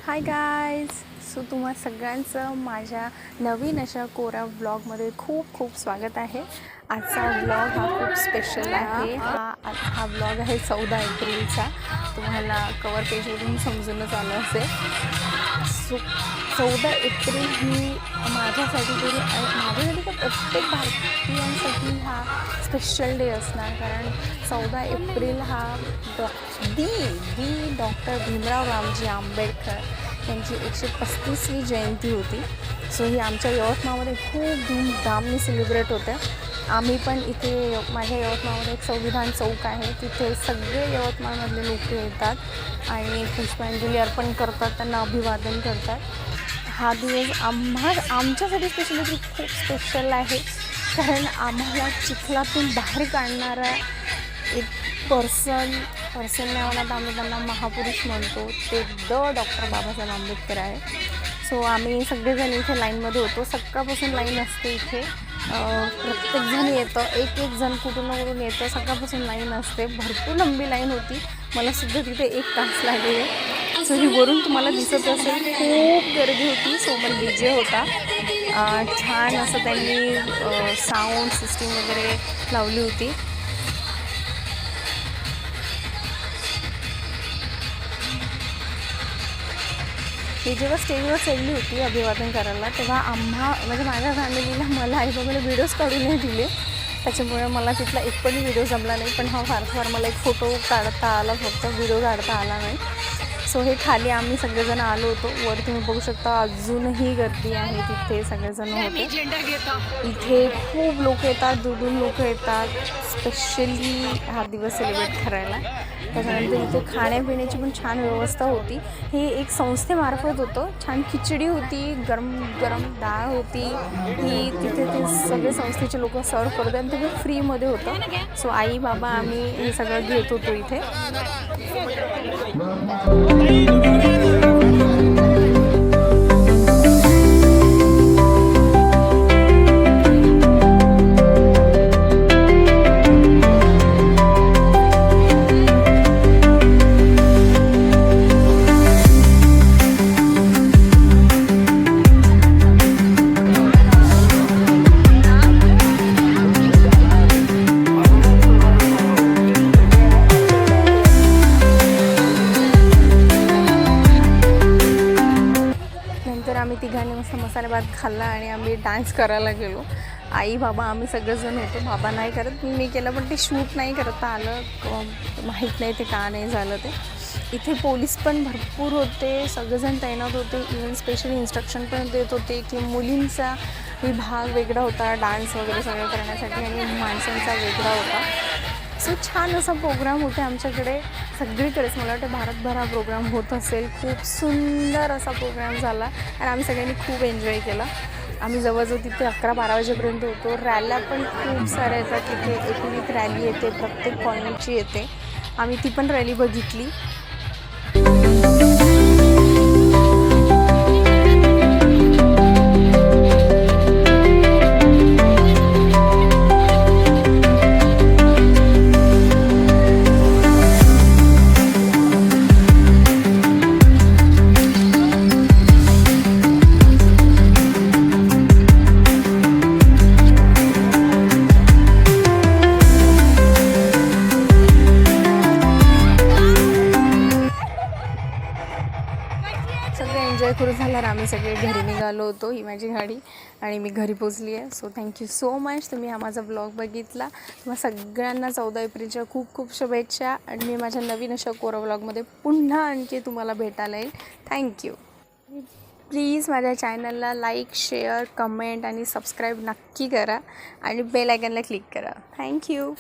Hi guys. So तुम्हा सगळ्यांचं माझ्या नवीन अशा कोरा ब्लॉगमध्ये खूप खूप स्वागत आहे. आजचा ब्लॉग हा खूप स्पेशल आहे. हा ब्लॉग आहे 14 एप्रिलचा. तुम्हाला कवर पेजवरून समजूनच आलं असेल. सो 14 एप्रिल ही माझ्यासाठी तरी माझ्यासाठी तर प्रत्येक भारतीयांसाठी हा स्पेशल डे असणार. कारण 14 एप्रिल हा डॉक्टर भीमराव रामजी आंबेडकर यांची 135वी जयंती होती. सो ही आमच्या यवतमाळमध्ये खूप धूमधामने सेलिब्रेट होते. आम्ही पण इथे माझ्या यवतमाळमध्ये एक संविधान चौक आहे, तिथे सगळे यवतमाळमधले लोक येतात आणि पुष्पांजली अर्पण करतात, त्यांना अभिवादन करतात. हा दिवस आमच्यासाठी स्पेशली खूप स्पेशल आहे, कारण आम्हाला चिखलातून बाहेर काढणारा एक पर्सन आम्हाला आम्ही त्यांना महापुरुष म्हणतो, ते डॉक्टर बाबासाहेब आंबेडकर आहे. सो आम्ही सगळेजण इथे लाईनमध्ये होतो. सकाळपासून लाईन असते इथे. प्रत्येकजण येतं, एक जण कुठून ना कुठून येतं. सकाळपासून लाईन असते, भरपूर लंबी लाईन होती. मला सुद्धा तिथे 1 तास लागले. सो ही वरून तुम्हाला दिसत असेल, खूप गर्दी होती. सोबत DJ होता. छान असं त्यांनी साऊंड सिस्टीम वगैरे लावली होती. मी जेव्हा स्टेजवर चढली होती अभिवादन करायला, तेव्हा माझ्या फॅमिलीला मला आईबाबाला व्हिडिओज काढून नाही दिले. त्याच्यामुळे मला तिथला एक पण व्हिडिओ जमला नाही. पण फार मला एक फोटो काढता आला, फक्त व्हिडिओ काढता आला नाही. सो हे खाली आम्ही सगळेजण आलो होतो. वर तुम्ही बघू शकता अजूनही गर्दी आहे तिथे. सगळेजण होते इथे. खूप लोक येतात, दूरून लोक येतात स्पेशली हा दिवस सेलिब्रेट करायला. त्याच्यानंतर इथे खाण्यापिण्याची पण छान व्यवस्था होती. हे एक संस्थेमार्फत होतं. छान खिचडी होती, गरम गरम डाळ होती. ही तिथे ते सगळे संस्थेचे लोक सर्व करतात आणि ते फ्रीमध्ये होतं. सो आई बाबा आम्ही हे सगळं घेत होतो इथे. आम्ही तिघांनी मस्त मसाले भात खाल्ला आणि आम्ही डान्स करायला गेलो. आई बाबा आम्ही सगळेजण होतो. बाबा नाही करत, मी केलं, पण ते शूट नाही करता आलं. माहीत नाही ते का नाही झालं ते. इथे पोलीस पण भरपूर होते, सगळेजण तैनात होते. इव्हन स्पेशली इन्स्ट्रक्शन पण देत होते की मुलींचा विभाग वेगळा होता डान्स वगैरे सगळं करण्यासाठी आणि माणसांचा वेगळा होता. सो छान असा प्रोग्राम होता आमच्याकडे. सगळीकडेच मला वाटतं भारतभर हा प्रोग्राम होत असेल. खूप सुंदर असा प्रोग्राम झाला आणि आम्ही सगळ्यांनी खूप एन्जॉय केला. आम्ही जवळजवळ तिथे 11-12 वाजेपर्यंत होतो. रॅल्या पण खूप साऱ्या येतात तिथे. एक रॅली येते, प्रत्येक कॉलनीची येते. आम्ही ती पण रॅली बघितली. सगळं एन्जॉय करू झाल्यावर आम्ही सगळे घरी निघालो होतो. ही माझी गाडी आणि मी घरी पोचली आहे. सो थँक्यू सो मच, तुम्ही हा माझा ब्लॉग बघितला. तुम्हाला सगळ्यांना 14 एप्रिलच्या खूप खूप शुभेच्छा. आणि मी माझ्या नवीन अशा कोरा ब्लॉगमध्ये पुन्हा आणखी तुम्हाला भेटायला येईल. थँक्यू. प्लीज माझ्या चॅनलला लाईक, शेअर, कमेंट आणि सबस्क्राईब नक्की करा आणि बेल आयकॉनला क्लिक करा. थँक्यू.